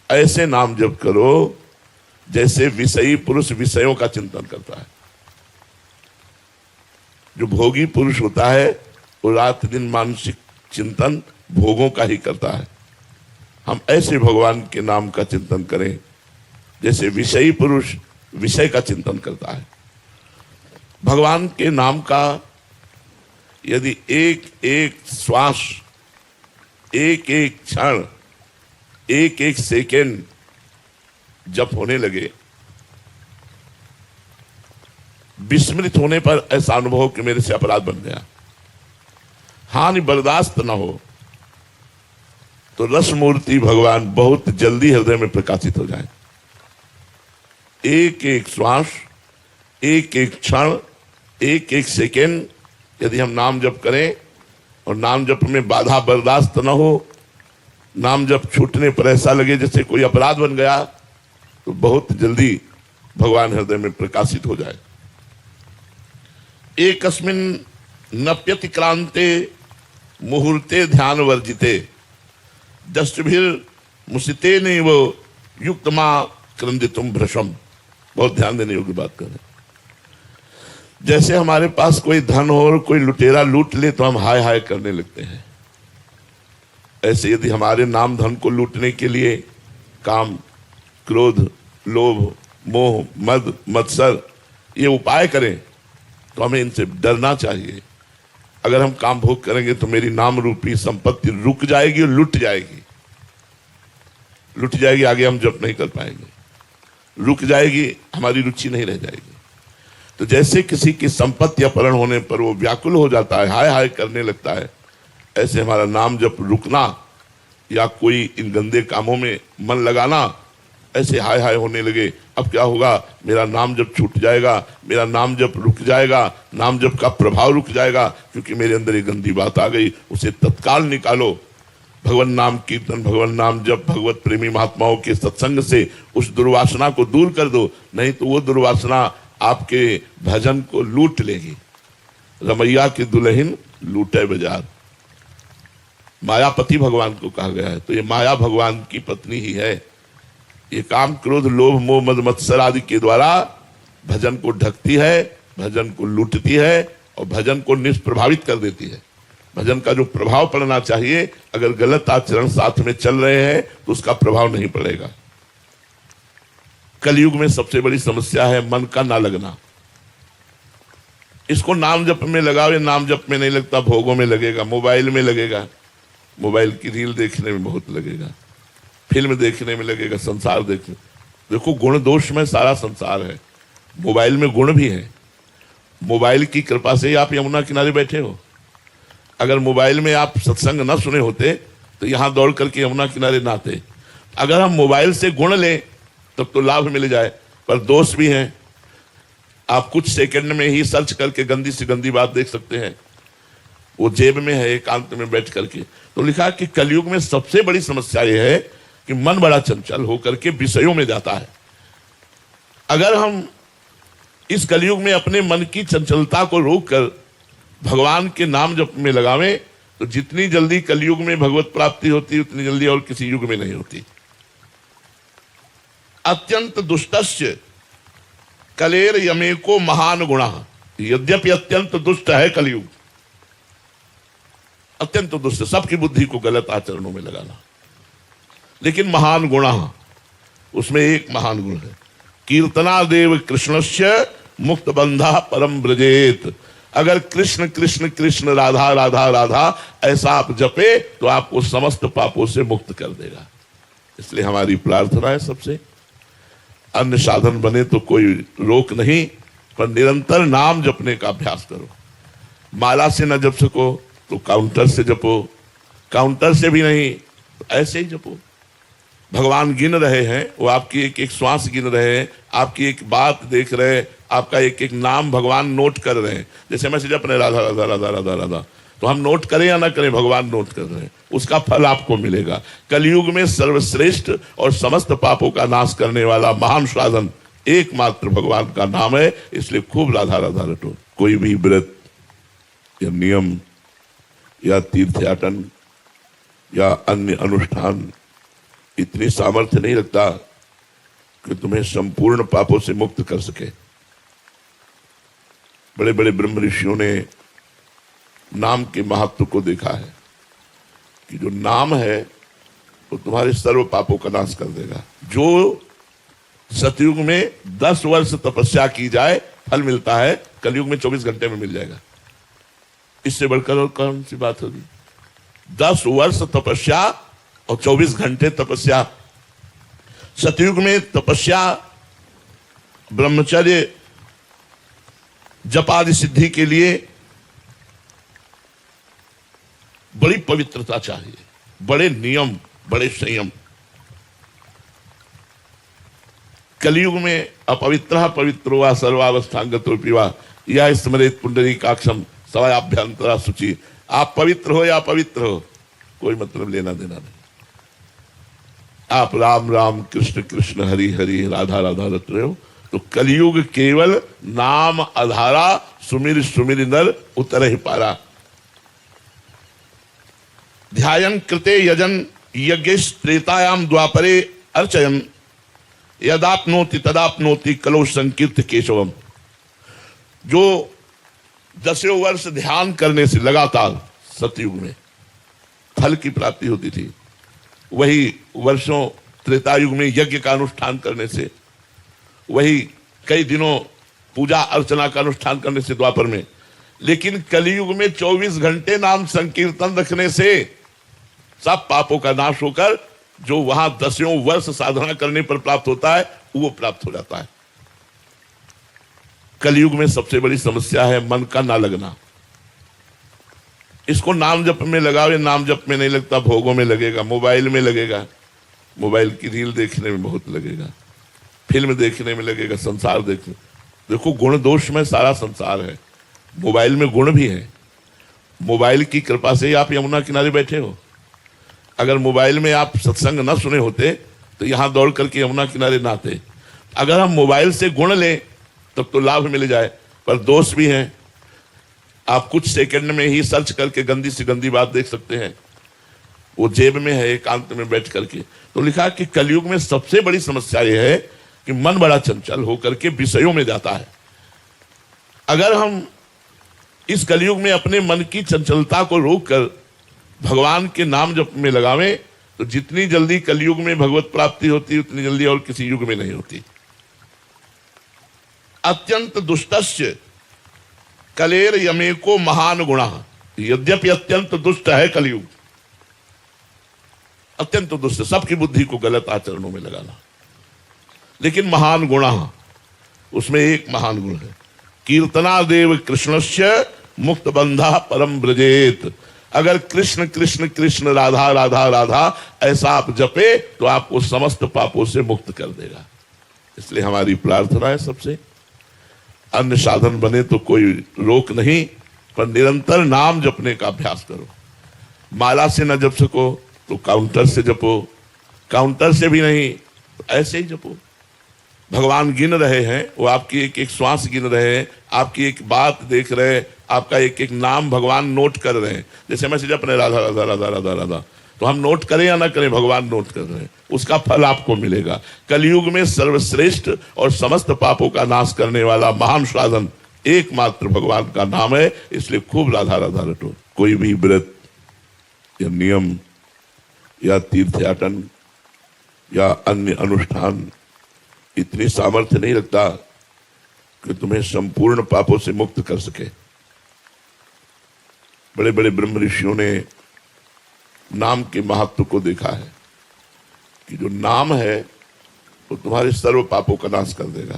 ऐसे नाम जप करो जैसे विषयी पुरुष विषयों का चिंतन करता है। जो भोगी पुरुष होता है वो रात दिन मानसिक चिंतन भोगों का ही करता है। हम ऐसे भगवान के नाम का चिंतन करें जैसे विषयी पुरुष विषय का चिंतन करता है। भगवान के नाम का यदि एक एक श्वास, एक एक क्षण, एक एक सेकेंड जप होने लगे, विस्मृत होने पर ऐसा अनुभव कि मेरे से अपराध बन गया, हानि बर्दाश्त न हो, तो रस मूर्ति भगवान बहुत जल्दी हृदय में प्रकाशित हो जाए। एक एक श्वास, एक एक क्षण, एक एक सेकेंड यदि हम नाम जप करें और नाम जप में बाधा बर्दाश्त न हो, नाम जप छूटने पर ऐसा लगे जैसे कोई अपराध बन गया, तो बहुत जल्दी भगवान हृदय में प्रकाशित हो जाए। एकस्मिन् नप्यतिक्रांते मुहूर्ते ध्यान वर्जिते दष्टभिर मुसिते नहीं वो युक्तमा क्रंदितुम भ्रशम। बहुत ध्यान देने योग्य बात कर रहे हैं। जैसे हमारे पास कोई धन हो और कोई लुटेरा लूट ले तो हम हाय हाय करने लगते हैं, ऐसे यदि हमारे नाम धन को लूटने के लिए काम, क्रोध, लोभ, मोह, मद, मत्सर ये उपाय करें तो हमें इनसे डरना चाहिए। अगर हम काम भोग करेंगे तो मेरी नाम रूपी संपत्ति रुक जाएगी और लुट जाएगी। लुट जाएगी, आगे हम जप नहीं कर पाएंगे, रुक जाएगी, हमारी रुचि नहीं रह जाएगी। तो जैसे किसी की संपत्ति अपहरण होने पर वो व्याकुल हो जाता है, हाय हाय करने लगता है, ऐसे हमारा नाम जप रुकना या कोई इन गंदे कामों में मन लगाना ऐसे हाय हाय होने लगे। अब क्या होगा, मेरा नाम जप छूट जाएगा, मेरा नाम जप रुक जाएगा, नाम जप का प्रभाव रुक जाएगा, क्योंकि मेरे अंदर एक गंदी बात आ गई, उसे तत्काल निकालो। भगवान नाम कीर्तन, भगवान नाम जप, भगवत प्रेमी महात्माओं के सत्संग से उस दुर्वासना को दूर कर दो, नहीं तो वो दुर्वासना आपके भजन को लूट लेगी। रमैया की दुल्हन लूटे बाजार, मायापति भगवान को कहा गया है, तो ये माया भगवान की पत्नी ही है। ये काम, क्रोध, लोभ, मोह, मद, मत्सर आदि के द्वारा भजन को ढकती है, भजन को लूटती है और भजन को निष्प्रभावित कर देती है। भजन का जो प्रभाव पड़ना चाहिए, अगर गलत आचरण साथ में चल रहे हैं तो उसका प्रभाव नहीं पड़ेगा। कलयुग में सबसे बड़ी समस्या है मन का ना लगना। इसको नाम जप में लगाओ, नाम जप में नहीं लगता, भोगों में लगेगा, मोबाइल में लगेगा, मोबाइल की रील देखने में बहुत लगेगा, फिल्म देखने में लगेगा, संसार देखने। देखो गुण दोष में सारा संसार है, मोबाइल में गुण भी है। मोबाइल की कृपा से ही आप यमुना किनारे बैठे हो। अगर मोबाइल में आप सत्संग न सुने होते तो यहां दौड़ करके यमुना किनारे ना आते। अगर हम मोबाइल से गुण लें तब तो लाभ मिल जाए, पर दोष भी हैं। आप कुछ सेकंड में ही सर्च करके गंदी से गंदी बात देख सकते हैं, वो जेब में है एकांत में बैठ करके। तो लिखा कि कलयुग में सबसे बड़ी समस्या यह है कि मन बड़ा चंचल होकर के विषयों में जाता है। अगर हम इस कलयुग में अपने मन की चंचलता को रोककर भगवान के नाम जप में लगावें तो जितनी जल्दी कलयुग में भगवत प्राप्ति होती है उतनी जल्दी और किसी युग में नहीं होती। अत्यंत दुष्टस्य कलेर यमेको महान गुणः। यद्यपि अत्यंत दुष्ट है कलयुग, अत्यंत दुष्ट, सबकी बुद्धि को गलत आचरणों में लगाना, लेकिन महान गुणः, उसमें एक महान गुण है, कीर्तनादेव कृष्णस्य मुक्त बंधा परम ब्रजेत। अगर कृष्ण कृष्ण कृष्ण राधा राधा राधा ऐसा आप जपे तो आपको समस्त पापों से मुक्त कर देगा। इसलिए हमारी प्रार्थना है सबसे, अन्य साधन बने तो कोई रोक नहीं, पर निरंतर नाम जपने का अभ्यास करो। माला से न जप सको तो काउंटर से जपो, काउंटर से भी नहीं तो ऐसे ही जपो। भगवान गिन रहे हैं, वो आपकी एक एक श्वास गिन रहे हैं, आपकी एक बात देख रहे हैं, आपका एक एक नाम भगवान नोट कर रहे हैं। जैसे मैसेज अपने राधा राधा राधा राधा राधा, तो हम नोट करें या ना करें, भगवान नोट कर रहे हैं, उसका फल आपको मिलेगा। कलयुग में सर्वश्रेष्ठ और समस्त पापों का नाश करने वाला महान साधन एकमात्र भगवान का नाम है। इसलिए खूब राधा राधा रटो। कोई भी व्रत या नियम या तीर्थयाटन या अन्य अनुष्ठान इतनी सामर्थ्य नहीं रखता कि तुम्हें संपूर्ण पापों से मुक्त कर सके। बड़े बड़े ब्रह्म ऋषियों ने नाम के महत्व को देखा है कि जो नाम है वो तुम्हारे सर्व पापों का नाश कर देगा। जो सतयुग में 10 वर्ष तपस्या की जाए फल मिलता है, कलयुग में 24 घंटे में मिल जाएगा। इससे बढ़कर और कौन सी बात होगी? 10 वर्ष तपस्या और 24 घंटे तपस्या। सतयुग में तपस्या, ब्रह्मचर्य, जप आदि सिद्धि के लिए बड़ी पवित्रता चाहिए, बड़े नियम, बड़े संयम। कलयुग में अपवित्र पवित्रो वा सर्वावस्थांगतो पिवा या स्मरेत पुंडरीकाक्षम सवाभ्यंतरा शुचि। आप पवित्र हो या अपवित्र हो, कोई मतलब लेना देना नहीं। आप राम राम कृष्ण कृष्ण हरि हरि राधा राधा रट रहे हो तो कलयुग केवल नाम आधारा, सुमिर सुमिर नर उतर ही पारा। ध्यायन कृते यजन यज्ञ त्रेतायाम द्वापरे अर्चयन यदाप्नोति तदाप्नोति कलो संकीर्त केशवम। जो 10 वर्ष ध्यान करने से लगातार सतयुग में फल की प्राप्ति होती थी, वही वर्षों त्रेतायुग में यज्ञ का अनुष्ठान करने से, वही कई दिनों पूजा अर्चना का अनुष्ठान करने से द्वापर में। लेकिन कलयुग में 24 घंटे नाम संकीर्तन रखने से सब पापों का नाश होकर जो वहां 10 वर्ष साधना करने पर प्राप्त होता है वो प्राप्त हो जाता है। कलयुग में सबसे बड़ी समस्या है मन का ना लगना। इसको नाम जप में लगावे, नाम जप में नहीं लगता, भोगों में लगेगा, मोबाइल में लगेगा, मोबाइल की रील देखने में बहुत लगेगा, फिल्म देखने में लगेगा, संसार देखने। देखो गुण दोष में सारा संसार है, मोबाइल में गुण भी है। मोबाइल की कृपा से ही आप यमुना किनारे बैठे हो। अगर मोबाइल में आप सत्संग न सुने होते तो यहां दौड़ करके यमुना किनारे ना आते। अगर हम मोबाइल से गुण लें तब तो लाभ मिल जाए, पर दोष भी हैं। आप कुछ सेकंड में ही सर्च करके गंदी से गंदी बात देख सकते हैं, वो जेब में है एकांत में बैठ करके। तो लिखा कि कलयुग में सबसे बड़ी समस्या यह है कि मन बड़ा चंचल होकर के विषयों में जाता है। अगर हम इस कलयुग में अपने मन की चंचलता को रोककर भगवान के नाम जप में लगावें तो जितनी जल्दी कलयुग में भगवत प्राप्ति होती है उतनी जल्दी और किसी युग में नहीं होती। अत्यंत दुष्टस्य कलेर यमेको महान गुणा। यद्यपि अत्यंत दुष्ट है कलयुग, अत्यंत दुष्ट, सबकी बुद्धि को गलत आचरणों में लगाना, लेकिन महान गुणा, उसमें एक महान गुण है, कीर्तनादेव कृष्णस्य मुक्त बंधा परम ब्रजेत। अगर कृष्ण कृष्ण कृष्ण राधा राधा राधा ऐसा आप जपे तो आपको समस्त पापों से मुक्त कर देगा। इसलिए हमारी प्रार्थना है सबसे, अन्य साधन बने तो कोई रोक नहीं, पर निरंतर नाम जपने का अभ्यास करो। माला से न जप सको तो काउंटर से जपो, काउंटर से भी नहीं तो ऐसे ही जपो। भगवान गिन रहे हैं, वो आपकी एक एक श्वास गिन रहे हैं, आपकी एक बात देख रहे हैं, आपका एक एक नाम भगवान नोट कर रहे हैं। जैसे मैं जप रहे राधा राधा राधा राधा राधा, तो हम नोट करें या ना करें, भगवान नोट कर रहे हैं, उसका फल आपको मिलेगा। कलयुग में सर्वश्रेष्ठ और समस्त पापों का नाश करने वाला महान साधन एकमात्र भगवान का नाम है। इसलिए खूब राधा राधा रटो। कोई भी व्रत या नियम या तीर्थयाटन या अन्य अनुष्ठान इतनी सामर्थ्य नहीं रखता कि तुम्हें संपूर्ण पापों से मुक्त कर सके। बड़े बड़े ब्रह्म ऋषियों ने नाम के महत्व को देखा है कि जो नाम है वो तुम्हारे सर्व पापों का नाश कर देगा।